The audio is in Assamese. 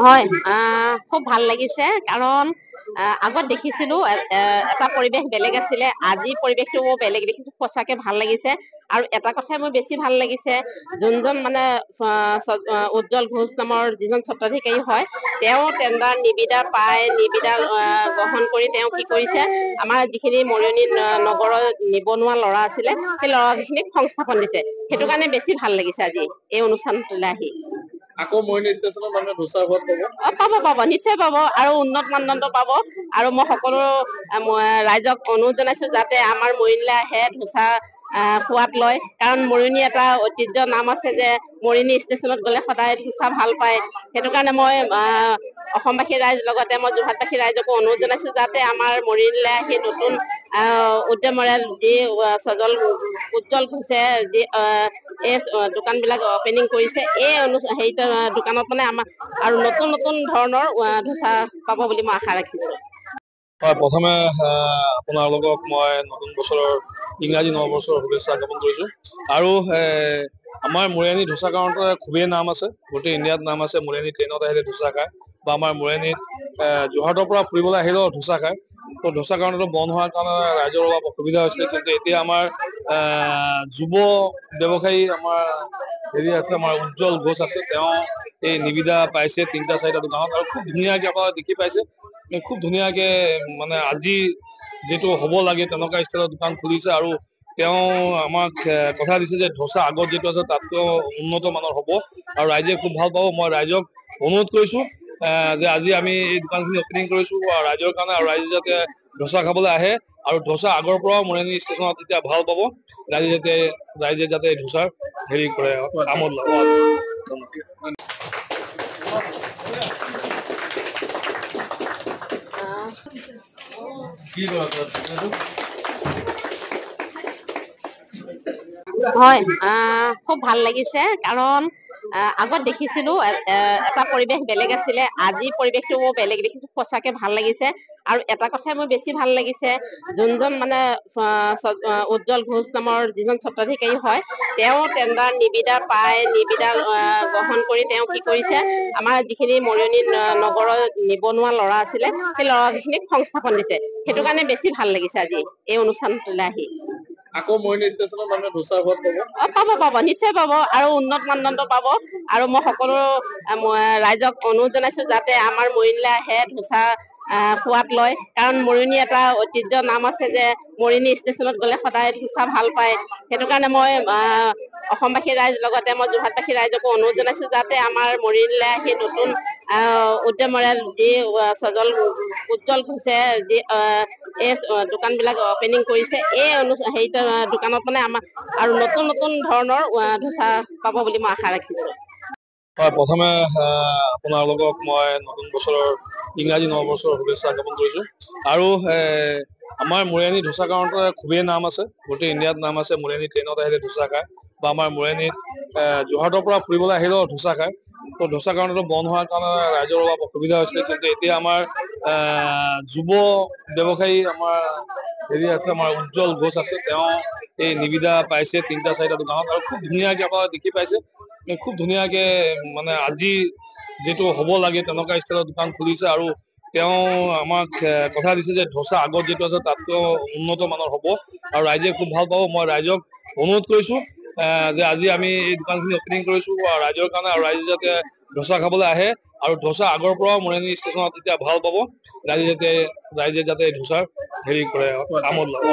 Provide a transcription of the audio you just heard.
হয়, খুব ভাল লাগিছে কাৰণ আগত দেখিছিলো এটা পৰিৱেশ বেলেগ আছিলে, আজি পৰিৱেশটো মই বেলেগ দেখিছো, সঁচাকে ভাল লাগিছে। আৰু এটা কথাই মোৰ বেছি ভাল লাগিছে, যোনজন মানে উজ্জ্বল ঘোষ নামৰ যিজন স্বত্বাধিকাৰী হয়, তেওঁ টেণ্ডাৰ নিবিদা পাই নিবিদা গ্ৰহণ কৰি তেওঁ কি কৰিছে, আমাৰ যিখিনি মৰিয়নি নগৰৰ নিবনুৱা ল'ৰা আছিলে সেই ল'ৰাখিনিক সংস্থাপন দিছে। সেইটো কাৰণে বেছি ভাল লাগিছে আজি এই অনুষ্ঠানটোলৈ আহি। আকৌ মৰিয়নি ষ্টেচনত মানুহে ধোচা সোৱাদ পাব? পাব, নিশ্চয় পাব, আৰু উন্নত মানদণ্ড পাব। আৰু মই সকলো ৰাইজক অনুৰোধ জনাইছো যাতে আমাৰ মৰিয়নিলৈ আহে, ধোচা সোৱাদ লয়। কাৰণ মৰিয়নি এটা ঐতিহ্য নাম আছে যে মৰিয়নি ষ্টেচনত গ'লে সদায় ধোচা ভাল পায়। সেইটো কাৰণে মই অসমবাসী ৰাইজ লগতে মই যোৰহাটবাসী ৰাইজকো অনুৰোধ জনাইছো যাতে আমাৰ মৰিয়নিলৈ আহি নতুন উদ্যমৰে যি উজ্জ্বল ঘোষে যি এই দোকান বিলাক অপেনিং কৰিছে, এই হেৰিত দোকানত মানে আমাৰ আৰু নতুন নতুন ধৰণৰ ধোচা পাব বুলি মই আশা ৰাখিছো। হয়, প্ৰথমে আপোনালোকক মই নতুন বছৰৰ ইংৰাজী নৱবৰ্ষৰ শুভেচ্ছা জ্ঞাপন কৰিছো। আৰু আমাৰ মৰিয়নি ধোচা কাৰণতে খুবেই নাম আছে, গোটেই ইণ্ডিয়াত নাম আছে। মৰিয়নি ট্ৰেইনত আহিলে ধোচা খায়, বা আমাৰ মৰিয়নিত যোৰহাটৰ পৰা ফুৰিবলৈ আহিলেও ধোচা খায়। তো ধোচা কাৰণেতো বন্ধ হোৱাৰ কাৰণে ৰাইজৰ অলপ অসুবিধা হৈছিলে, কিন্তু এতিয়া আমাৰ যুৱ ব্যৱসায়ী আমাৰ আছে, আমাৰ উজ্জ্বল ঘোষ আছে, তেওঁ এই নিবিদা পাইছে 3-4টা দোকানত, আৰু খুব ধুনীয়াকে আপোনালোকে দেখি পাইছে, খুব ধুনীয়াকে মানে আজি যিটো হ'ব লাগে তেনেকুৱা ষ্টাইলৰ দোকান খুলিছে। আৰু তেওঁ আমাক কথা দিছে যে ধোচা আগত যিটো আছে তাতকৈ উন্নত মানৰ হ'ব, আৰু ৰাইজে খুব ভাল পাব। মই ৰাইজক অনুৰোধ কৰিছো যে আজি আমি এই দোকানখিনি অপেনিং কৰিছো ৰাইজৰ কাৰণে, আৰু ৰাইজে যাতে ধোচা খাবলৈ আহে, আৰু ধোচা আগৰ পৰাও মৰিয়নি ষ্টেচনত তেতিয়া ভাল পাব। ৰাইজে যাতে ধোচাৰ হেৰি কৰে, আমোদ লয়। হয়, খুব ভাল লাগিছে কাৰণ আগত দেখিছিলো এটা পৰিৱেশ বেলেগ আছিলে, আজি পৰিৱেশটো মই বেলেগ দেখিছো, সঁচাকে ভাল লাগিছে। আৰু এটা কথাই মোৰ বেছি ভাল লাগিছে, যোনজন মানে উজ্জ্বল ঘোষ নামৰ যিজন স্বত্বাধিকাৰী হয়, তেওঁ টেণ্ডাৰ নিবিদা পাই নিবিদা গ্ৰহণ কৰি তেওঁ কি কৰিছে, আমাৰ যিখিনি মৰিয়নি নগৰৰ নিবনুৱা ল'ৰা আছিলে সেই ল'ৰাখিনিক সংস্থাপন দিছে। সেইটো কাৰণে বেছি ভাল লাগিছে আজি এই অনুষ্ঠানটোলৈ আহি। আকৌ মৰিয়নি ষ্টেচনত মানুহে ধোচা সোৱাদ পাব? পাব, নিশ্চয় পাব, আৰু উন্নত মানদণ্ড পাব। আৰু মই সকলো ৰাইজক অনুৰোধ জনাইছো যাতে আমাৰ মৰিয়নিলৈ আহে, ধোচা সোৱাদ লয়। কাৰণ মৰিয়নি এটা ঐতিহ্য নাম আছে যে মৰিয়নি ষ্টেচনত গ'লে সদায় ধোচা ভাল পায়। সেইটো কাৰণে মই অসমবাসী ৰাইজ লগতে মই যোৰহাটবাসী ৰাইজকো অনুৰোধ জনাইছো যাতে আমাৰ মৰিয়নিলৈ আহি নতুন উদ্যমৰে যি উজ্জ্বল ঘোষে যি এই দোকান বিলাক অপেনিং কৰিছে, এই হেৰিত দোকানত মানে আমাৰ আৰু নতুন নতুন ধৰণৰ ধোচা পাব বুলি মই আশা ৰাখিছো। হয়, প্ৰথমে আপোনালোকক মই নতুন বছৰৰ ইংৰাজী নৱবৰ্ষৰ শুভেচ্ছা জ্ঞাপন কৰিছো। আৰু আমাৰ মৰিয়নি ধোচা কাৰণতে খুবেই নাম আছে, গোটেই ইণ্ডিয়াত নাম আছে। মৰিয়নি ট্ৰেইনত আহিলে ধোচা খায়, বা আমাৰ মৰিয়নিত যোৰহাটৰ পৰা ফুৰিবলৈ আহিলেও ধোচা খায়। তো ধোচা কাৰণেতো বন্ধ হোৱাৰ কাৰণে ৰাইজৰ অলপ অসুবিধা হৈছিলে, কিন্তু এতিয়া আমাৰ যুৱ ব্যৱসায়ী আমাৰ আছে, আমাৰ উজ্জ্বল ঘোষ আছে, তেওঁ এই নিবিদা পাইছে 3-4টা দোকানত, আৰু খুব ধুনীয়াকে আপোনালোকে দেখি পাইছে, খুব ধুনীয়াকে মানে আজি যিটো হ'ব লাগে তেনেকুৱা ষ্টাইলৰ দোকান খুলিছে। আৰু তেওঁ আমাক কথা দিছে যে ধোচা আগত যিটো আছে তাতকৈ উন্নত মানৰ হ'ব, আৰু ৰাইজে খুব ভাল পাব। মই ৰাইজক অনুৰোধ কৰিছো যে আজি আমি এই দোকানখিনি অপেনিং কৰিছো ৰাইজৰ কাৰণে, আৰু ৰাইজে যাতে ধোচা খাবলৈ আহে, আৰু ধোচা আগৰ পৰাও মৰিয়নি ষ্টেচনত তেতিয়া ভাল পাব। ৰাইজে যাতে ধোচাৰ হেৰি কৰে, আমোদ লয়।